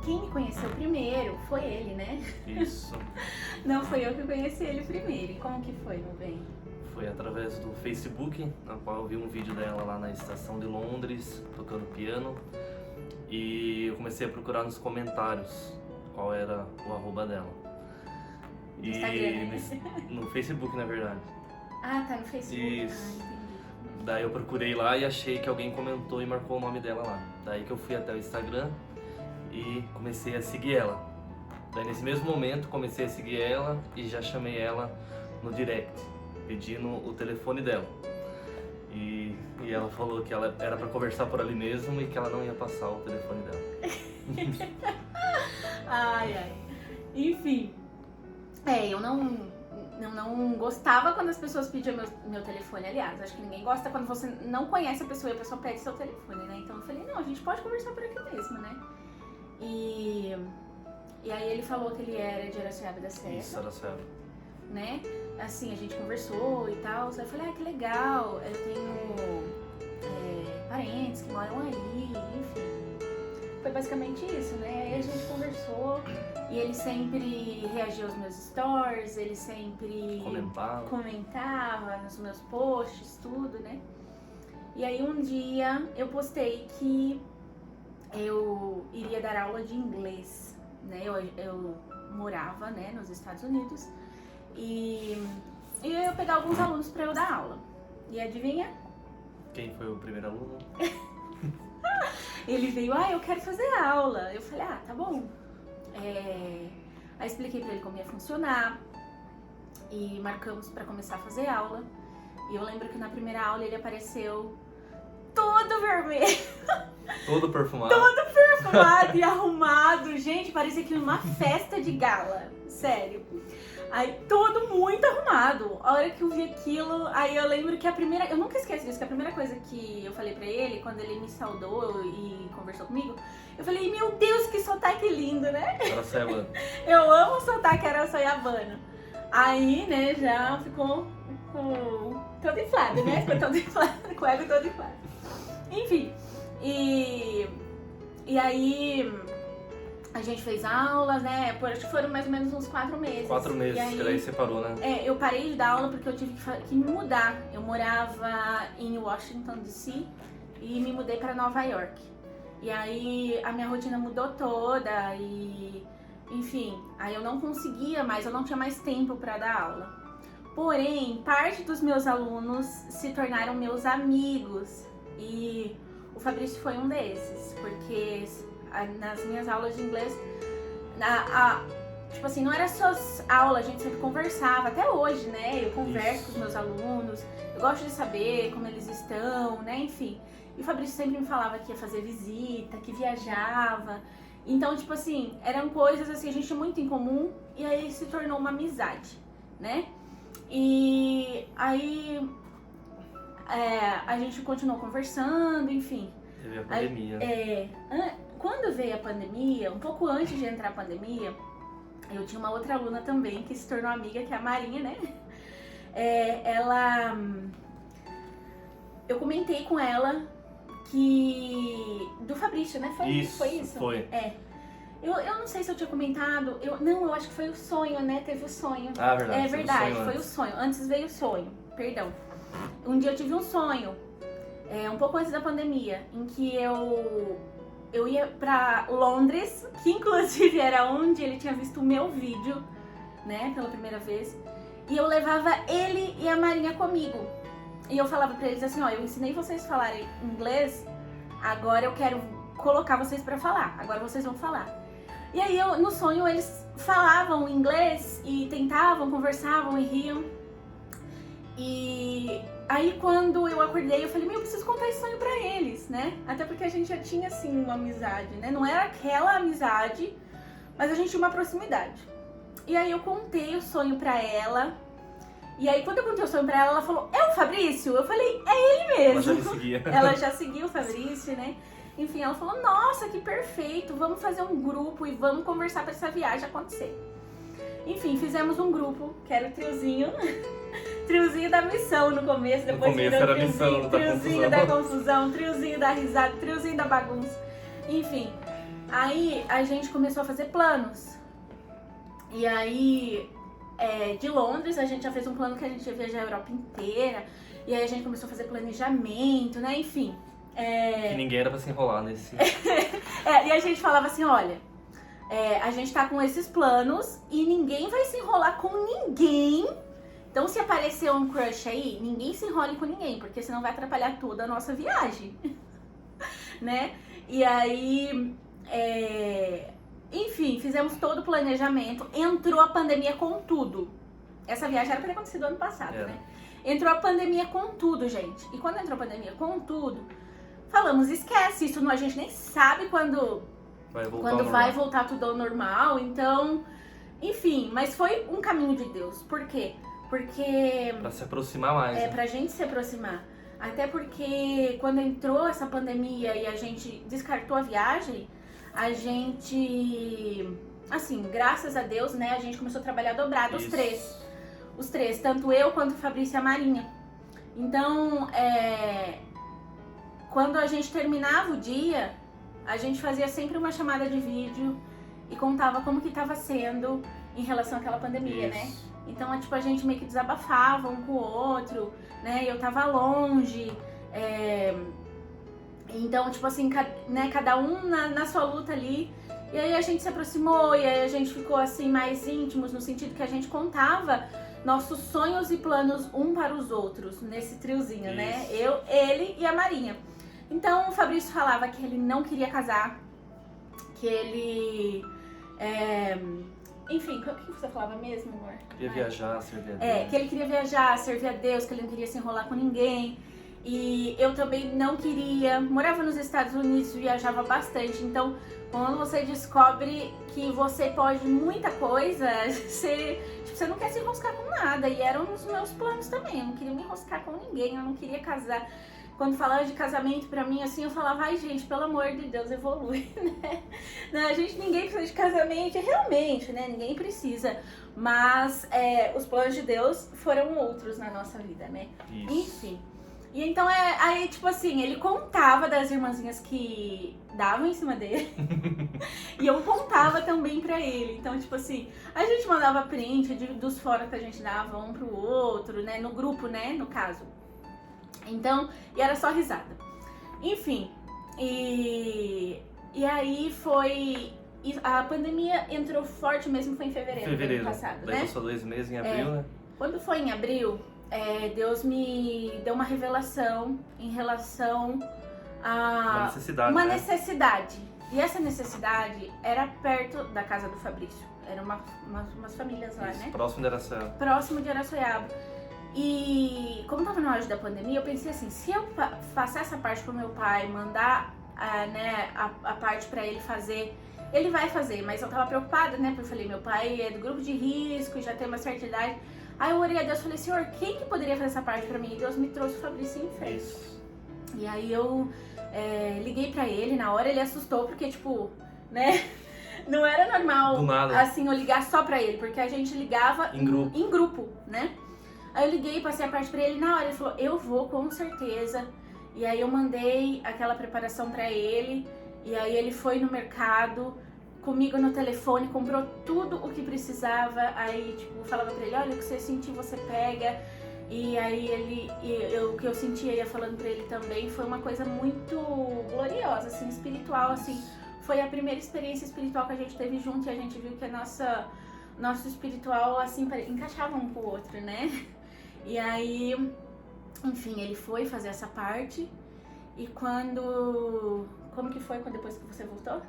quem me conheceu primeiro foi ele, né? Isso. Não foi eu que conheci ele primeiro. E como que foi, meu bem? Foi através do Facebook, na qual eu vi um vídeo dela lá na estação de Londres, tocando piano. E eu comecei a procurar nos comentários qual era o arroba dela. No Instagram, né? No Facebook, na verdade. Ah, tá no Facebook. Isso. Ah, entendi. Daí eu procurei lá e achei que alguém comentou e marcou o nome dela lá. Daí que eu fui até o Instagram e comecei a seguir ela. Daí nesse mesmo momento comecei a seguir ela e já chamei ela no direct, pedindo o telefone dela. E ela falou que ela era pra conversar por ali mesmo e que ela não ia passar o telefone dela. Ai. Enfim. Eu não gostava quando as pessoas pediam meu telefone. Aliás, acho que ninguém gosta quando você não conhece a pessoa e a pessoa pede seu telefone, né? Então eu falei, não, a gente pode conversar por aqui mesmo, né? E aí ele falou que ele era de Araçoiaba da Serra. Isso, Araçoiaba. Né? Assim, a gente conversou e tal. Aí eu falei, que legal, eu tenho parentes que moram aí, enfim. Foi basicamente isso, né? Aí a gente conversou e ele sempre reagia aos meus stories, ele sempre comentava nos meus posts, tudo, né? E aí um dia eu postei que eu iria dar aula de inglês, né? Eu morava, né, nos Estados Unidos e eu ia pegar alguns alunos para eu dar aula. E adivinha? Quem foi o primeiro aluno? Ele veio, eu quero fazer aula. Eu falei, tá bom. Aí expliquei pra ele como ia funcionar e marcamos pra começar a fazer aula. E eu lembro que na primeira aula ele apareceu todo vermelho. Todo perfumado. Todo perfumado e arrumado. Gente, parecia que uma festa de gala. Sério. Aí todo muito arrumado. A hora que eu vi aquilo, aí eu lembro que eu nunca esqueço disso, que a primeira coisa que eu falei pra ele, quando ele me saudou e conversou comigo, eu falei, meu Deus, que sotaque lindo, né? Araçoiabano. Eu amo o sotaque araçoiabano. Aí, né, já ficou todo inflado, né? Ficou todo inflado, com o ego todo inflado. Enfim, e aí a gente fez aulas, né? Acho que foram mais ou menos uns 4 meses. 4 meses, aí, que daí separou, né? Eu parei de dar aula porque eu tive que me mudar. Eu morava em Washington, D.C. e me mudei para Nova York. E aí a minha rotina mudou toda e, enfim, aí eu não conseguia mais, eu não tinha mais tempo para dar aula. Porém, parte dos meus alunos se tornaram meus amigos e o Fabrício foi um desses, porque nas minhas aulas de inglês, tipo assim, não era só aula, a gente sempre conversava, até hoje, né? Eu converso com os meus alunos, eu gosto de saber como eles estão, né? Enfim. E o Fabrício sempre me falava que ia fazer visita, que viajava. Então, tipo assim, eram coisas assim, a gente tinha muito em comum e aí se tornou uma amizade, né? E aí a gente continuou conversando, enfim. Teve a pandemia. Quando veio a pandemia, um pouco antes de entrar a pandemia, eu tinha uma outra aluna também que se tornou amiga, que é a Marinha, né? Eu comentei com ela do Fabrício, né? Foi isso? Foi. Eu não sei se eu tinha comentado, eu acho que foi o sonho, né? Teve o sonho. Verdade. É verdade, foi o sonho. Antes veio o sonho, perdão. Um dia eu tive um sonho, um pouco antes da pandemia, em que eu ia pra Londres, que inclusive era onde ele tinha visto o meu vídeo, né, pela primeira vez. E eu levava ele e a Marinha comigo. E eu falava pra eles assim, eu ensinei vocês a falarem inglês, agora eu quero colocar vocês pra falar, agora vocês vão falar. E aí no sonho eles falavam inglês e tentavam, conversavam e riam. E aí quando eu acordei, eu falei, eu preciso contar esse sonho pra eles, né? Até porque a gente já tinha, assim, uma amizade, né? Não era aquela amizade, mas a gente tinha uma proximidade. E aí eu contei o sonho pra ela. E aí quando eu contei o sonho pra ela, ela falou, é o Fabrício? Eu falei, é ele mesmo. Ela já me seguia. Ela já seguia o Fabrício, né? Enfim, ela falou, nossa, que perfeito, vamos fazer um grupo e vamos conversar pra essa viagem acontecer. Enfim, fizemos um grupo, que era o triozinho. Triozinho da missão no começo, depois virou era missão, triozinho da confusão, triozinho da risada, triozinho da bagunça. Enfim, Aí a gente começou a fazer planos. E aí, de Londres, a gente já fez um plano que a gente ia viajar a Europa inteira. E aí a gente começou a fazer planejamento, né? Enfim. Que ninguém era pra se enrolar nesse... E a gente falava assim, olha, a gente tá com esses planos e ninguém vai se enrolar com ninguém. Então se aparecer um crush aí, ninguém se enrole com ninguém, porque senão vai atrapalhar toda a nossa viagem. Né? E aí, enfim, fizemos todo o planejamento. Entrou a pandemia com tudo. Essa viagem era pra ter acontecido ano passado, né? Entrou a pandemia com tudo, gente. E quando entrou a pandemia com tudo, falamos, esquece, isso a gente nem sabe quando vai voltar tudo ao normal. Então, enfim, mas foi um caminho de Deus. Por quê? Porque... Pra se aproximar mais. Pra gente se aproximar. Até porque quando entrou essa pandemia e a gente descartou a viagem, a gente, assim, graças a Deus, né, a gente começou a trabalhar dobrado, os três, tanto eu quanto o Fabrício e a Marinha. Então, quando a gente terminava o dia, a gente fazia sempre uma chamada de vídeo e contava como que estava sendo em relação àquela pandemia, né? Então, tipo, a gente meio que desabafava um com o outro, né? Eu tava longe, então, tipo assim, né? Cada um na sua luta ali. E aí a gente se aproximou e aí a gente ficou assim mais íntimos, no sentido que a gente contava nossos sonhos e planos um para os outros, nesse triozinho, né? Eu, ele e a Marinha. Então, o Fabrício falava que ele não queria casar, que ele... Enfim, o que você falava mesmo, amor? Queria viajar, servir a Deus. Que ele queria viajar, servir a Deus, que ele não queria se enrolar com ninguém. E eu também não queria. Morava nos Estados Unidos, viajava bastante. Então, quando você descobre que você pode muita coisa, você não quer se enroscar com nada. E eram os meus planos também. Eu não queria me enroscar com ninguém, eu não queria casar. Quando falava de casamento pra mim, assim, eu falava, ai gente, pelo amor de Deus, evolui, né? Não, ninguém precisa de casamento, realmente, né? Ninguém precisa. Mas os planos de Deus foram outros na nossa vida, né? Isso. Enfim. E então, aí, tipo assim, ele contava das irmãzinhas que davam em cima dele. E eu contava também pra ele. Então, tipo assim, a gente mandava print dos fora que a gente dava um pro outro, né? No grupo, né? No caso. Então, e era só risada. Enfim, e aí foi... A pandemia entrou forte mesmo, foi em fevereiro do ano passado, daí né? Passou 2 meses em abril, né? Quando foi em abril, Deus me deu uma revelação em relação a... Uma necessidade. E essa necessidade era perto da casa do Fabrício. Eram umas famílias lá, né? Próximo de Araçoiaba. Próximo de Araçoiaba. E como tava no auge da pandemia, eu pensei assim, se eu passar essa parte pro meu pai, mandar a parte pra ele fazer, ele vai fazer, mas eu tava preocupada, né? Porque eu falei, meu pai é do grupo de risco, já tem uma certa idade. Aí eu orei a Deus e falei, Senhor, quem que poderia fazer essa parte pra mim? E Deus me trouxe o Fabrício em frente. Isso. E aí eu liguei pra ele, na hora ele assustou, porque tipo, né? Não era normal, assim, eu ligar só pra ele, porque a gente ligava em grupo, né? Aí eu liguei, passei a parte pra ele, na hora ele falou, eu vou com certeza. E aí eu mandei aquela preparação pra ele, e aí ele foi no mercado, comigo no telefone, comprou tudo o que precisava. Aí, tipo, falava pra ele, olha, o que você sentir, você pega. E aí o que eu sentia, ia falando pra ele também, foi uma coisa muito gloriosa, assim, espiritual, assim. Foi a primeira experiência espiritual que a gente teve junto, e a gente viu que nosso espiritual, assim, encaixava um com o outro, né? E aí, enfim, ele foi fazer essa parte. E como que foi depois que você voltou?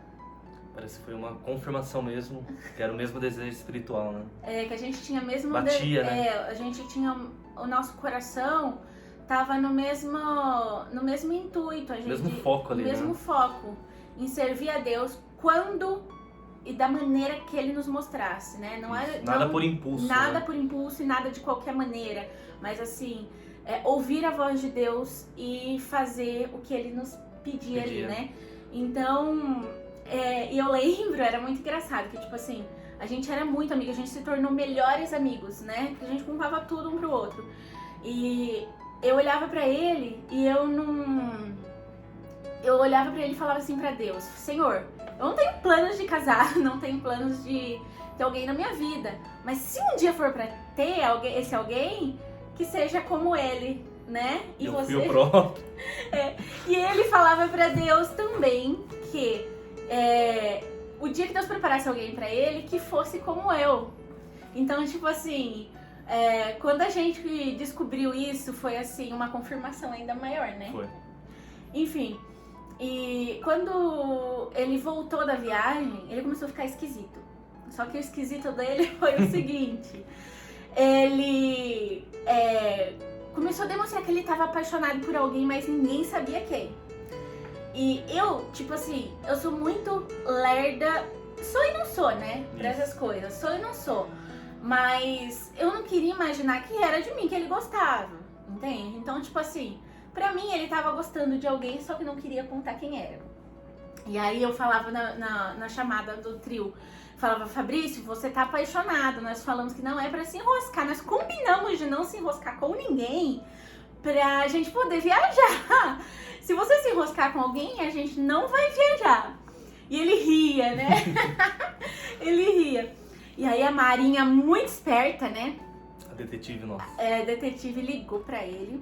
Parece que foi uma confirmação mesmo, que era o mesmo desejo espiritual, né? Que a gente tinha mesmo... Batia, né? A gente tinha... O nosso coração tava no mesmo intuito. Mesmo foco ali, no mesmo foco. Em servir a Deus quando e da maneira que Ele nos mostrasse, né? Nada por impulso. Nada né? por impulso e nada de qualquer maneira. Mas assim, ouvir a voz de Deus e fazer o que Ele nos pedia ali, né? Então, e eu lembro, era muito engraçado, que tipo assim, a gente era muito amiga, a gente se tornou melhores amigos, né? Porque a gente contava tudo um pro outro. E eu olhava pra ele e eu olhava pra ele e falava assim pra Deus, Senhor, eu não tenho planos de casar, não tenho planos de ter alguém na minha vida. Mas se um dia for pra ter alguém, esse alguém, que seja como ele, né? E eu você... fui o próprio. E ele falava pra Deus também que o dia que Deus preparasse alguém pra ele, que fosse como eu. Então, tipo assim, quando a gente descobriu isso, foi assim, uma confirmação ainda maior, né? Foi. Enfim, e quando ele voltou da viagem, ele começou a ficar esquisito. Só que o esquisito dele foi o seguinte, ele começou a demonstrar que ele estava apaixonado por alguém, mas ninguém sabia quem. E eu, tipo assim, eu sou muito lerda, sou e não sou, né? Pra essas coisas, sou e não sou. Mas eu não queria imaginar que era de mim que ele gostava, entende? Então, tipo assim, pra mim ele tava gostando de alguém, só que não queria contar quem era. E aí eu falava na chamada do trio, falava, Fabrício, você tá apaixonado, nós falamos que não é pra se enroscar, nós combinamos de não se enroscar com ninguém pra gente poder viajar. Se você se enroscar com alguém, a gente não vai viajar. E ele ria, né? Ele ria. E aí a Marinha, muito esperta, né? A detetive nossa. A detetive ligou pra ele.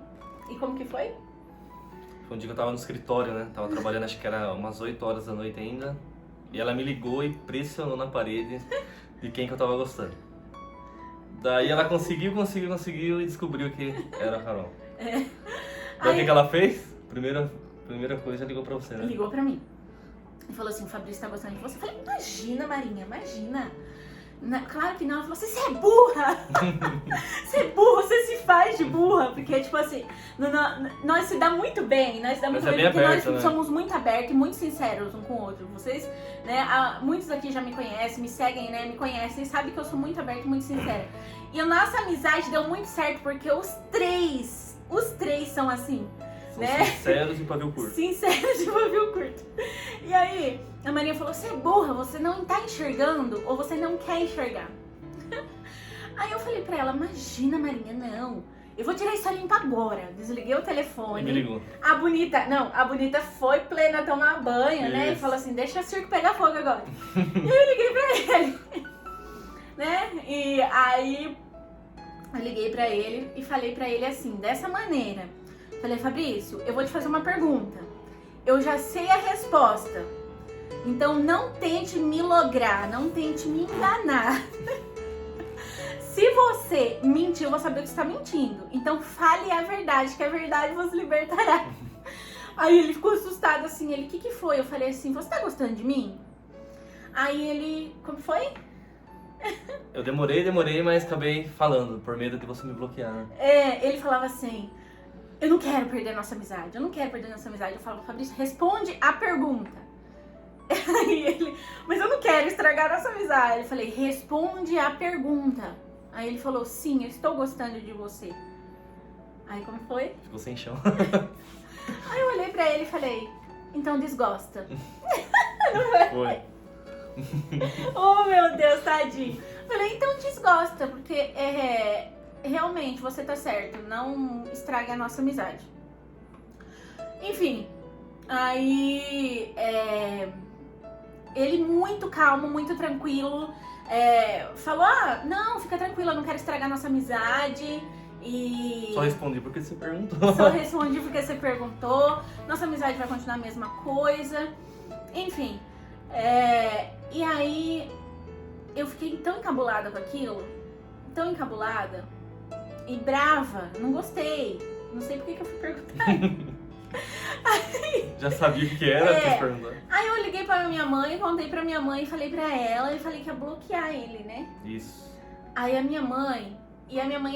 E como que foi? Foi um dia que eu tava no escritório, né? Tava trabalhando, acho que era umas 8 horas da noite ainda. E ela me ligou e pressionou na parede de quem que eu tava gostando. Daí ela conseguiu e descobriu que era a Carol. Daí o que ela fez? Primeira coisa, ligou pra você, né? Ligou pra mim. E falou assim, o Fabrício tá gostando de você. Eu falei, imagina, Marinha, imagina. Claro que não. Ela falou assim, você é burra. Você é burra, você se faz de burra. Porque, tipo assim, nós se dá muito bem. Nós se dá muito bem porque aberto, nós né? somos muito abertos e muito sinceros um com o outro. Vocês, né, muitos aqui já me conhecem, me seguem, né, me conhecem, sabem que eu sou muito aberta e muito sincera. E a nossa amizade deu muito certo porque os três são assim. São né? sinceros e pavio curto. Sinceros de pavio curto. E aí, a Maria falou, você é burra, você não tá enxergando ou você não quer enxergar. Aí eu falei pra ela, imagina, Marinha, não. Eu vou tirar isso limpo agora. Desliguei o telefone. E me ligou. A bonita foi plena tomar banho, né? E falou assim, deixa o circo pegar fogo agora. E eu liguei pra ele. Né? E aí, eu liguei pra ele e falei pra ele assim, dessa maneira. Falei, Fabrício, eu vou te fazer uma pergunta. Eu já sei a resposta. Então não tente me lograr, não tente me enganar. Se você mentir, eu vou saber que você está mentindo. Então fale a verdade, que a verdade vos libertará. Aí ele ficou assustado assim, ele, o que foi? Eu falei assim, você tá gostando de mim? Aí ele, como foi? Eu demorei, mas acabei falando, por medo de você me bloquear, né? Ele falava assim, eu não quero perder a nossa amizade, Eu falava, Fabrício, responde a pergunta. Aí ele, mas eu não quero estragar a nossa amizade. Eu falei, responde a pergunta. Aí ele falou, sim, eu estou gostando de você. Aí como foi? Ficou sem chão. Aí eu olhei pra ele e falei, então desgosta. Foi. Oh meu Deus, tadinho. Falei, então desgosta, porque realmente você tá certo, não estrague a nossa amizade. Enfim, aí ele muito calmo, muito tranquilo, falou, não, fica tranquila, eu não quero estragar a nossa amizade. E Só respondi porque você perguntou. Só respondi porque você perguntou. Nossa amizade vai continuar a mesma coisa. Enfim. E aí eu fiquei tão encabulada com aquilo. Tão encabulada. E brava. Não gostei. Não sei por que eu fui perguntar. Já sabia o que era, quis perguntar. Aí eu liguei pra minha mãe, contei pra minha mãe, falei pra ela e falei que ia bloquear ele, né? Isso. Aí a minha mãe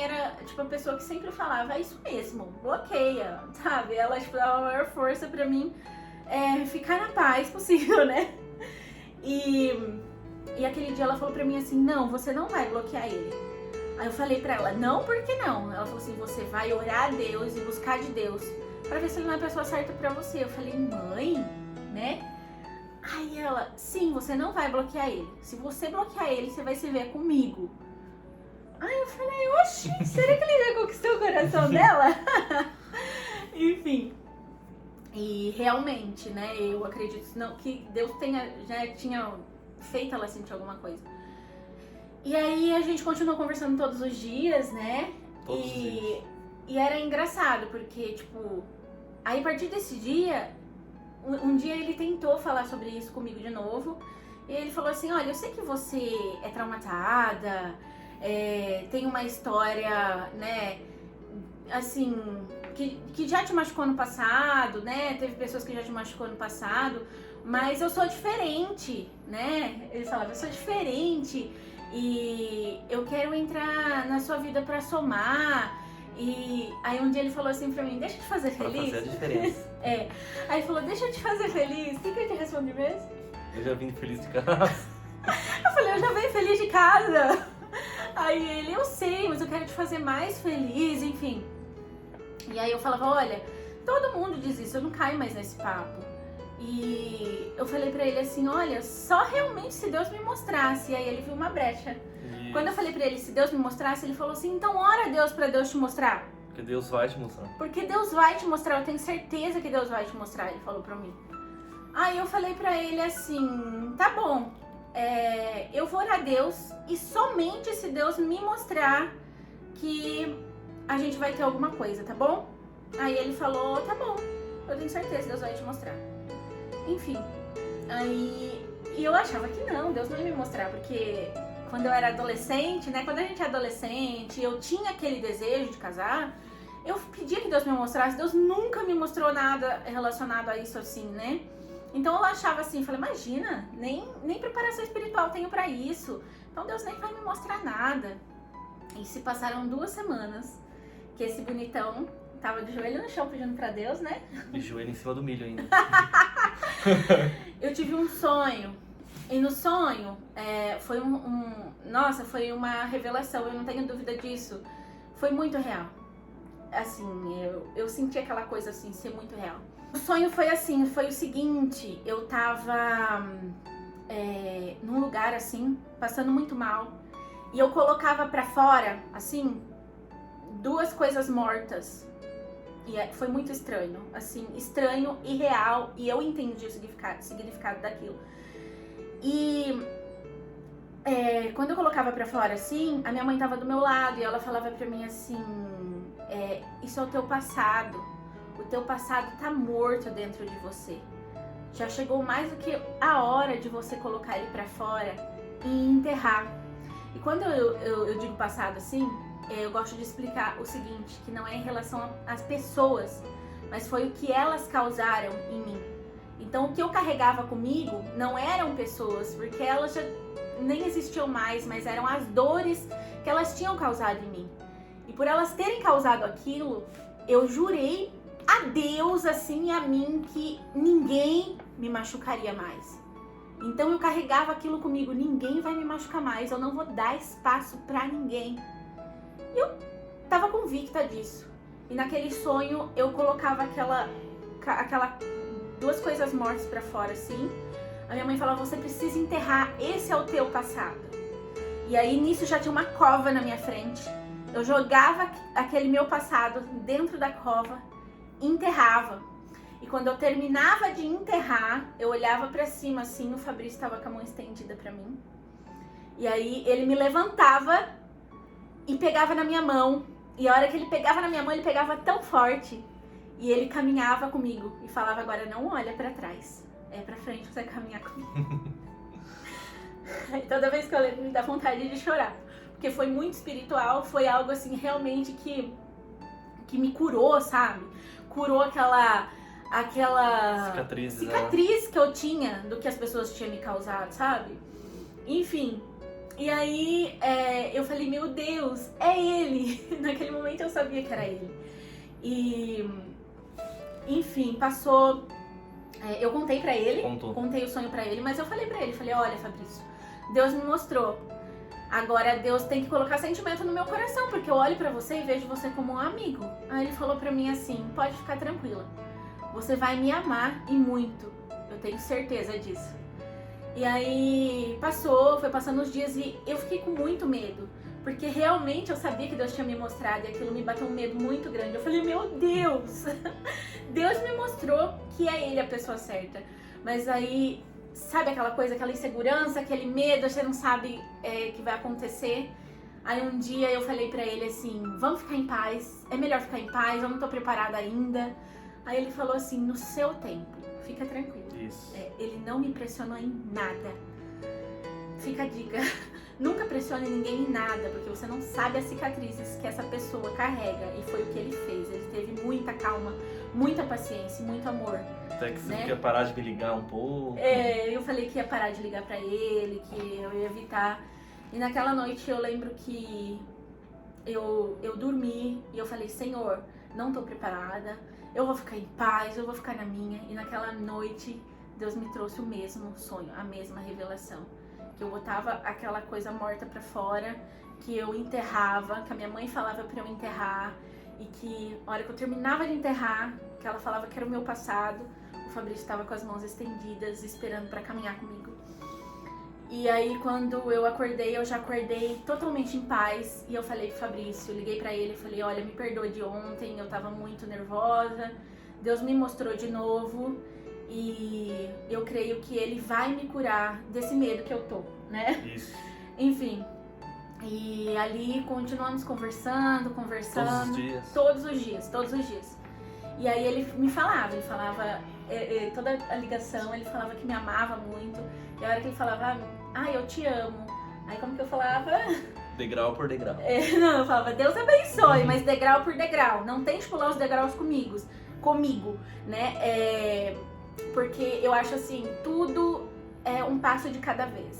era, tipo, a pessoa que sempre falava, é isso mesmo, bloqueia, sabe? Ela, tipo, dava a maior força pra mim ficar na paz possível, né? E aquele dia ela falou pra mim assim, não, você não vai bloquear ele. Aí eu falei pra ela, não, por que não? Ela falou assim, você vai orar a Deus e buscar de Deus pra ver se ele não é a pessoa certa pra você. Eu falei, mãe, né? Aí ela, sim, você não vai bloquear ele. Se você bloquear ele, você vai se ver comigo. Aí eu falei, oxi, será que ele já conquistou o coração dela? Enfim. E realmente, né, eu acredito não, que Deus já tinha feito ela sentir alguma coisa. E aí a gente continuou conversando todos os dias, né? Todos os dias. E era engraçado, porque, tipo, aí a partir desse dia, um dia ele tentou falar sobre isso comigo de novo. E ele falou assim, olha, eu sei que você é traumatizada, tem uma história, né, assim, que já te machucou no passado, né? Teve pessoas que já te machucou no passado, mas eu sou diferente, né? Ele falava, eu sou diferente e eu quero entrar na sua vida pra somar. E aí um dia ele falou assim pra mim, deixa eu te fazer feliz. Pra fazer a diferença. Aí ele falou, deixa eu te fazer feliz. O que eu te respondi mesmo? Eu já vim feliz de casa. Eu falei, eu já venho feliz de casa. Aí ele, eu sei, mas eu quero te fazer mais feliz, enfim. E aí eu falava, olha, todo mundo diz isso, eu não caio mais nesse papo. E eu falei pra ele assim, olha, só realmente se Deus me mostrasse. E aí ele viu uma brecha. Isso. Quando eu falei pra ele, se Deus me mostrasse, ele falou assim, então ora a Deus pra Deus te mostrar. Porque Deus vai te mostrar. Porque Deus vai te mostrar, eu tenho certeza que Deus vai te mostrar, ele falou pra mim. Aí eu falei pra ele assim, tá bom, eu vou orar a Deus e somente se Deus me mostrar que a gente vai ter alguma coisa, tá bom? Aí ele falou, tá bom, eu tenho certeza que Deus vai te mostrar. Enfim, e eu achava que não, Deus não ia me mostrar, porque quando eu era adolescente, né, quando a gente é adolescente, eu tinha aquele desejo de casar, eu pedia que Deus me mostrasse, Deus nunca me mostrou nada relacionado a isso assim, né? Então eu achava assim, falei, imagina, nem preparação espiritual tenho pra isso, então Deus nem vai me mostrar nada. E se passaram 2 semanas que esse bonitão tava de joelho no chão pedindo pra Deus, né? De joelho em cima do milho ainda. Eu tive um sonho, e no sonho foi nossa, foi uma revelação, eu não tenho dúvida disso, foi muito real. Assim, eu senti aquela coisa assim, ser muito real. O sonho foi assim, foi o seguinte, eu tava num lugar assim, passando muito mal, e eu colocava pra fora, assim, 2 coisas mortas. E foi muito estranho, assim, estranho e real, e eu entendi o significado daquilo. E quando eu colocava pra fora assim, a minha mãe tava do meu lado e ela falava pra mim assim, isso é o teu passado. O teu passado tá morto dentro de você. Já chegou mais do que a hora de você colocar ele pra fora e enterrar. E quando eu digo passado assim, eu gosto de explicar o seguinte, que não é em relação às pessoas, mas foi o que elas causaram em mim. Então o que eu carregava comigo não eram pessoas, porque elas já nem existiam mais, mas eram as dores que elas tinham causado em mim. E por elas terem causado aquilo, eu jurei a Deus, assim, e a mim, que ninguém me machucaria mais. Então eu carregava aquilo comigo, ninguém vai me machucar mais, eu não vou dar espaço pra ninguém. E eu tava convicta disso. E naquele sonho eu colocava aquela 2 coisas mortas pra fora, assim. A minha mãe falava, você precisa enterrar, esse é o teu passado. E aí nisso já tinha uma cova na minha frente. Eu jogava aquele meu passado dentro da cova, enterrava. E quando eu terminava de enterrar, eu olhava pra cima assim, o Fabrício estava com a mão estendida pra mim. E aí ele me levantava e pegava na minha mão. E a hora que ele pegava na minha mão, ele pegava tão forte. E ele caminhava comigo e falava, agora não olha pra trás, é pra frente que você vai caminhar comigo. Aí toda vez que eu lembro me dá vontade de chorar. Porque foi muito espiritual, foi algo assim realmente que me curou, sabe? Curou aquela cicatriz que eu tinha do que as pessoas tinham me causado, sabe? Enfim, e aí eu falei, meu Deus, é ele! Naquele momento eu sabia que era ele. E, enfim, passou... eu contei pra ele, contei o sonho pra ele, mas eu falei pra ele, olha, Fabrício, Deus me mostrou. Agora Deus tem que colocar sentimento no meu coração, porque eu olho pra você e vejo você como um amigo. Aí ele falou pra mim assim, pode ficar tranquila, você vai me amar e muito, eu tenho certeza disso. E aí foi passando os dias e eu fiquei com muito medo, Porque realmente eu sabia que Deus tinha me mostrado e aquilo me bateu um medo muito grande. Eu falei, meu Deus, Deus me mostrou que é Ele a pessoa certa. Mas aí, sabe aquela coisa, aquela insegurança, aquele medo, você não sabe o que vai acontecer. Aí um dia eu falei pra ele assim, vamos ficar em paz, é melhor ficar em paz, eu não tô preparada ainda. Aí ele falou assim, no seu tempo, fica tranquilo. Isso. Ele não me pressionou em nada. Fica a dica, nunca pressione ninguém em nada, porque você não sabe as cicatrizes que essa pessoa carrega. E foi o que ele fez, ele teve muita calma, muita paciência, muito amor. Até que você né? quer parar de me ligar um pouco. Eu falei que ia parar de ligar pra ele, que eu ia evitar. E naquela noite eu lembro que eu dormi e eu falei, Senhor, não tô preparada, eu vou ficar em paz, eu vou ficar na minha. E naquela noite Deus me trouxe o mesmo sonho, a mesma revelação. Que eu botava aquela coisa morta pra fora, que eu enterrava, que a minha mãe falava pra eu enterrar. E que a hora que eu terminava de enterrar, que ela falava que era o meu passado, o Fabrício estava com as mãos estendidas, esperando pra caminhar comigo. E aí quando eu acordei, eu já acordei totalmente em paz. E eu falei pro Fabrício, eu liguei pra ele e falei, olha, me perdoa de ontem, eu tava muito nervosa. Deus me mostrou de novo e eu creio que Ele vai me curar desse medo que eu tô, né? Isso. Enfim, e ali continuamos conversando. Todos os dias. Todos os dias. E aí ele me falava, toda a ligação, ele falava que me amava muito. E a hora que ele falava, eu te amo. Aí como que eu falava? Degrau por degrau. Não, eu falava, Deus abençoe, mas degrau por degrau. Não tente pular os degraus comigo, né? Porque eu acho assim, tudo é um passo de cada vez.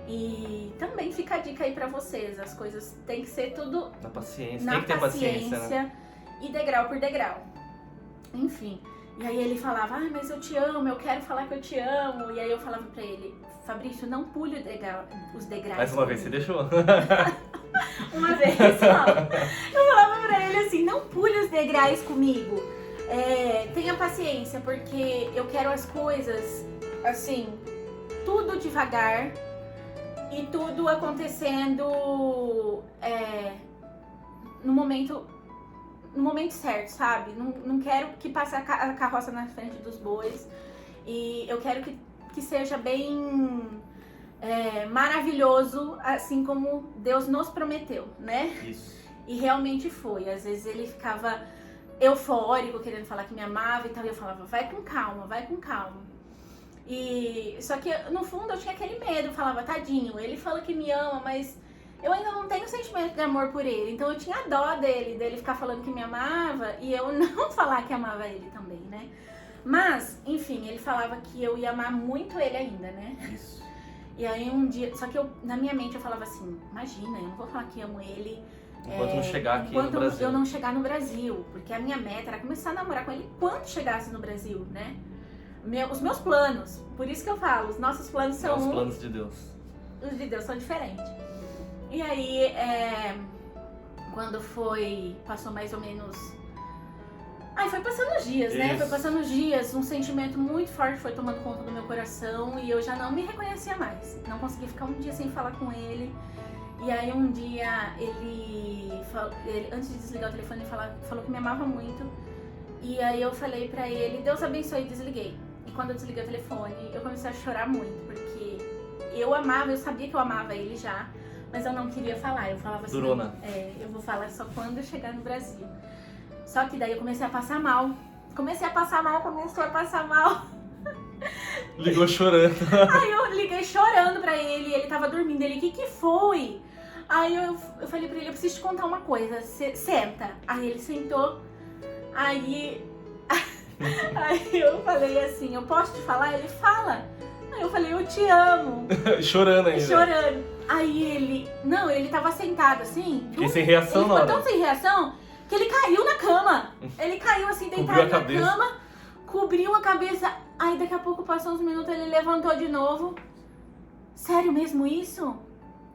E também fica a dica aí pra vocês, as coisas tem que ser tudo Na paciência, na tem que ter paciência, né? E degrau por degrau. Enfim, e aí ele falava, mas eu te amo, eu quero falar que eu te amo. E aí eu falava pra ele, Fabrício, não pule os degraus. Mais uma vez, você deixou. Uma vez só. Eu falava pra ele assim, não pule os degraus comigo. Tenha paciência, porque eu quero as coisas, assim, tudo devagar e tudo acontecendo no momento certo, sabe? Não quero que passe a carroça na frente dos bois. E eu quero que seja bem maravilhoso, assim como Deus nos prometeu, né? Isso. E realmente foi. Às vezes ele ficava eufórico, querendo falar que me amava e tal. E eu falava, vai com calma, vai com calma. Só que no fundo eu tinha aquele medo. Eu falava, tadinho, ele fala que me ama, mas eu ainda não tenho sentimento de amor por ele. Então eu tinha dó dele ficar falando que me amava e eu não falar que amava ele também, né? Mas, enfim, ele falava que eu ia amar muito ele ainda, né? Isso. E aí um dia, só que na minha mente eu falava assim, imagina, eu não vou falar que amo ele Enquanto não chegar aqui no enquanto Brasil. eu não chegar no Brasil, porque a minha meta era começar a namorar com ele quando chegasse no Brasil, né? Os meus planos, por isso que eu falo, os nossos planos são Os planos de Deus. Os de Deus são diferentes. E aí, quando passou mais ou menos... foi passando os dias, né? Isso. Foi passando os dias, um sentimento muito forte foi tomando conta do meu coração e eu já não me reconhecia mais. Não conseguia ficar um dia sem falar com ele. E aí um dia ele antes de desligar o telefone, ele falou que me amava muito. E aí eu falei pra ele, Deus abençoe, e desliguei. E quando eu desliguei o telefone, eu comecei a chorar muito, porque eu sabia que eu amava ele já, mas eu não queria falar. Eu falava assim, Durona. Eu vou falar só quando eu chegar no Brasil. Só que daí eu comecei a passar mal. Comecei a passar mal. Ligou chorando. Aí eu liguei chorando pra ele, ele tava dormindo. Ele, o que foi? Aí eu falei pra ele, eu preciso te contar uma coisa, senta. Aí ele sentou, aí eu falei assim, eu posso te falar? Ele, fala. Aí eu falei, eu te amo. Chorando ainda. Chorando. Aí ele tava sentado assim. Fiquei sem reação ele na hora. ficou tão sem reação que ele caiu na cama. Ele caiu assim, deitado na cama, cobriu a cabeça. Aí daqui a pouco passou uns minutos, ele levantou de novo. Sério mesmo isso?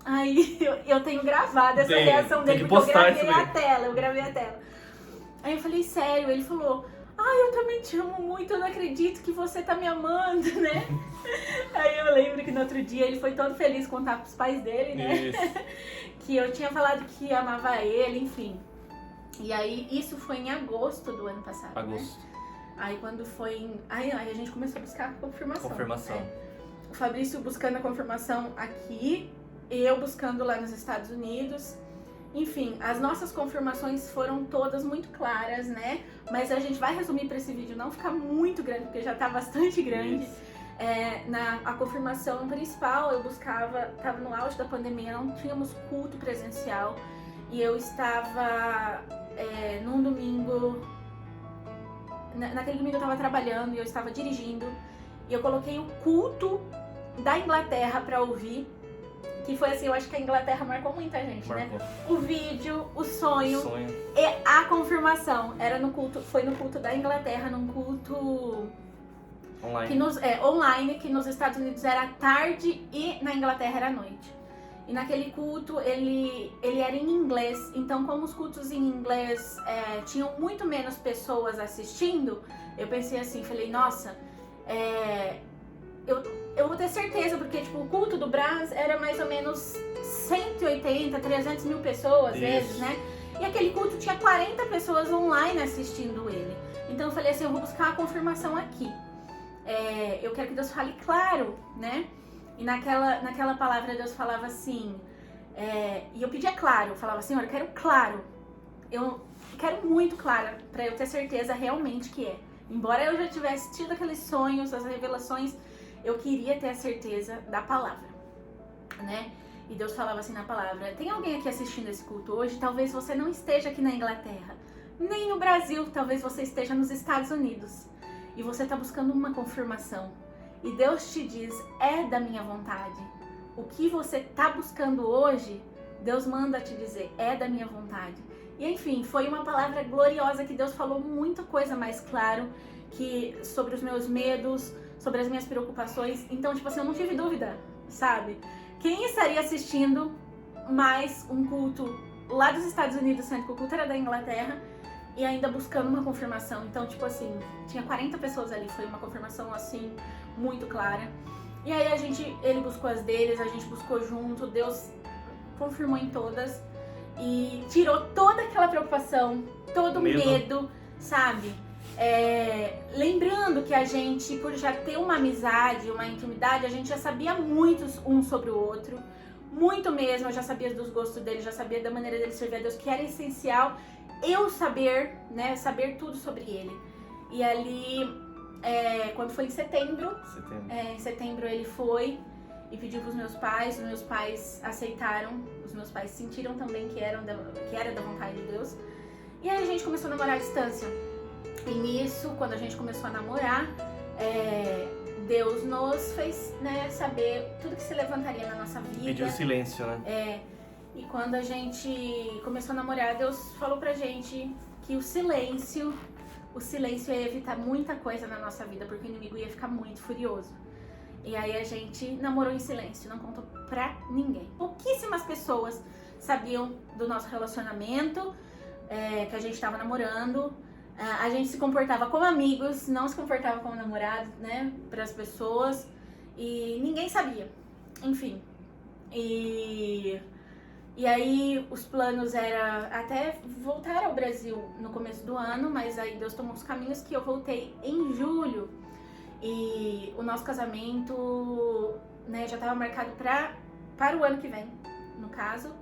Aí eu tenho gravado essa reação dele, porque eu gravei a tela. Aí eu falei, sério? Ele falou, eu também te amo muito, eu não acredito que você tá me amando, né? Aí eu lembro que no outro dia ele foi todo feliz contar pros pais dele, né? Isso. Que eu tinha falado que amava ele, enfim. E aí isso foi em agosto do ano passado, Agosto. né? Aí quando foi em... Aí a gente começou a buscar a confirmação. Confirmação. O Fabrício buscando a confirmação aqui, eu buscando lá nos Estados Unidos. Enfim, as nossas confirmações foram todas muito claras, né? Mas a gente vai resumir para esse vídeo não ficar muito grande, porque já tá bastante grande. Isso. A confirmação principal eu buscava, estava no auge da pandemia, não tínhamos culto presencial. E eu estava num domingo, naquele domingo eu estava trabalhando e eu estava dirigindo. E eu coloquei o culto da Inglaterra para ouvir. Que foi assim, eu acho que a Inglaterra marcou muita gente, Marcou. né? O vídeo, o sonho Sonho. e a confirmação. Foi no culto da Inglaterra, num culto Online. online, que nos Estados Unidos era tarde e na Inglaterra era noite. E naquele culto ele era em inglês, então como os cultos em inglês tinham muito menos pessoas assistindo, eu pensei assim, falei, nossa, eu vou ter certeza, porque tipo, o culto do Brás era mais ou menos 180, 300 mil pessoas, às vezes, né? E aquele culto tinha 40 pessoas online assistindo ele. Então eu falei assim, eu vou buscar a confirmação aqui. Eu quero que Deus fale claro, né? E naquela palavra Deus falava assim, e eu pedia claro, eu falava, Senhor, eu quero claro. Eu quero muito claro, pra eu ter certeza realmente que é. Embora eu já tivesse tido aqueles sonhos, as revelações, eu queria ter a certeza da palavra, né? E Deus falava assim na palavra, tem alguém aqui assistindo esse culto hoje? Talvez você não esteja aqui na Inglaterra, nem no Brasil, talvez você esteja nos Estados Unidos. E você está buscando uma confirmação. E Deus te diz, é da minha vontade. O que você está buscando hoje, Deus manda te dizer, é da minha vontade. E enfim, foi uma palavra gloriosa que Deus falou muita coisa mais claro que sobre os meus medos, sobre as minhas preocupações. Então, tipo assim, eu não tive dúvida, sabe? Quem estaria assistindo mais um culto lá dos Estados Unidos, sendo que o culto era da Inglaterra, e ainda buscando uma confirmação. Então, tipo assim, tinha 40 pessoas ali, foi uma confirmação assim, muito clara. E aí ele buscou as deles, a gente buscou junto, Deus confirmou em todas e tirou toda aquela preocupação, todo o medo, sabe? Lembrando que a gente, por já ter uma amizade, uma intimidade, a gente já sabia muito um sobre o outro, muito mesmo, eu já sabia dos gostos dele, já sabia da maneira dele servir a Deus, que era essencial eu saber, né, saber tudo sobre ele. E ali, quando foi em setembro, em setembro ele foi e pediu para os meus pais aceitaram, os meus pais sentiram também que era da vontade de Deus. E aí a gente começou a namorar à distância. E nisso, quando a gente começou a namorar, Deus nos fez, né, saber tudo que se levantaria na nossa vida. Pediu silêncio, né? E quando a gente começou a namorar, Deus falou pra gente que o silêncio ia evitar muita coisa na nossa vida, porque o inimigo ia ficar muito furioso. E aí a gente namorou em silêncio, não contou pra ninguém. Pouquíssimas pessoas sabiam do nosso relacionamento, que a gente tava namorando. A gente se comportava como amigos, não se comportava como namorado, né, pras pessoas. E ninguém sabia. Enfim. E aí os planos era até voltar ao Brasil no começo do ano, mas aí Deus tomou os caminhos que eu voltei em julho. E o nosso casamento, né, já estava marcado para o ano que vem, no caso.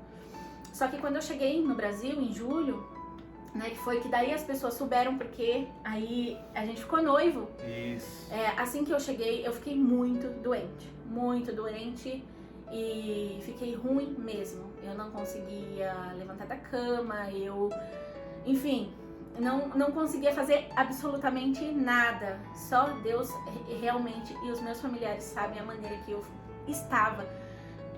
Só que quando eu cheguei no Brasil, em julho, né, que foi que daí as pessoas souberam, porque aí a gente ficou noivo. Isso. Assim que eu cheguei, eu fiquei muito doente. E fiquei ruim mesmo. Eu não conseguia levantar da cama, enfim, não conseguia fazer absolutamente nada. Só Deus realmente e os meus familiares sabem a maneira que eu estava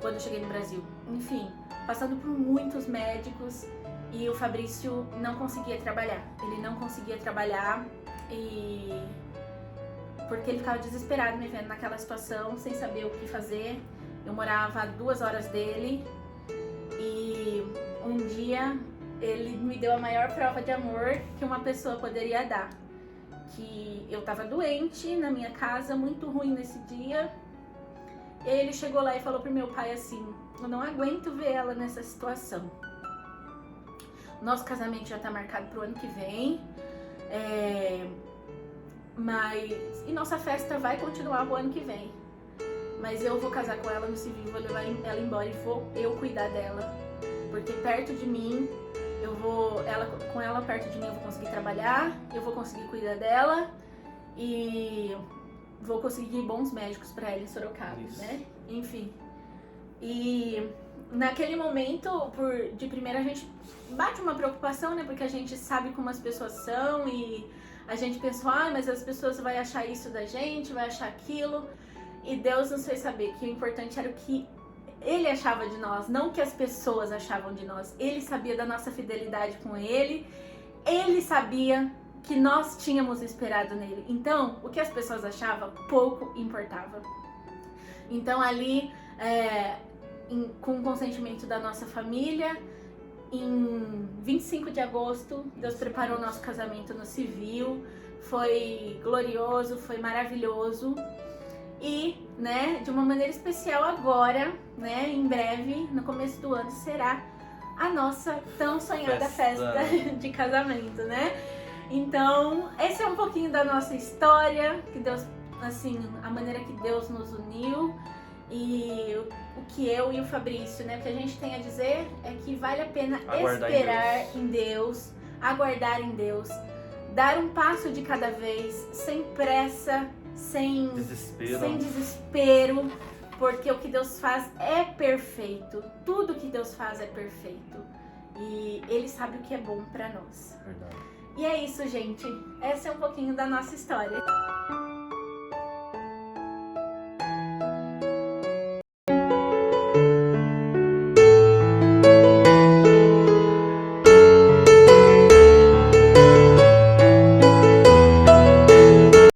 quando eu cheguei no Brasil. Enfim, passando por muitos médicos e o Fabrício não conseguia trabalhar. Ele não conseguia trabalhar porque ele ficava desesperado me vendo naquela situação, sem saber o que fazer. Eu morava a 2 horas dele e um dia ele me deu a maior prova de amor que uma pessoa poderia dar, que eu tava doente na minha casa, muito ruim nesse dia. E aí ele chegou lá e falou pro meu pai assim: eu não aguento ver ela nessa situação. Nosso casamento já tá marcado pro ano que vem. E nossa festa vai continuar pro ano que vem. Mas eu vou casar com ela no civil, vou levar ela embora e vou eu cuidar dela. Porque perto de mim, com ela perto de mim eu vou conseguir trabalhar, eu vou conseguir cuidar dela e vou conseguir bons médicos pra ela em Sorocaba, né? Enfim. E naquele momento, de primeira a gente bate uma preocupação, né? Porque a gente sabe como as pessoas são e a gente pensou, mas as pessoas vão achar isso da gente, vai achar aquilo. E Deus nos fez saber que o importante era o que Ele achava de nós, não o que as pessoas achavam de nós. Ele sabia da nossa fidelidade com Ele, Ele sabia que nós tínhamos esperado nele. Então, o que as pessoas achavam, pouco importava. Então ali, com o consentimento da nossa família, em 25 de agosto, Deus preparou o nosso casamento no civil. Foi glorioso, foi maravilhoso. E, né, de uma maneira especial agora, né, em breve, no começo do ano, será a nossa tão sonhada festa de casamento, né? Então, esse é um pouquinho da nossa história, que Deus, assim, a maneira que Deus nos uniu e o que eu e o Fabrício, né, o que a gente tem a dizer é que vale a pena esperar em Deus, aguardar em Deus, dar um passo de cada vez, sem pressa, sem desespero, porque o que Deus faz é perfeito. Tudo que Deus faz é perfeito. E Ele sabe o que é bom pra nós. Verdade. E é isso, gente. Essa é um pouquinho da nossa história.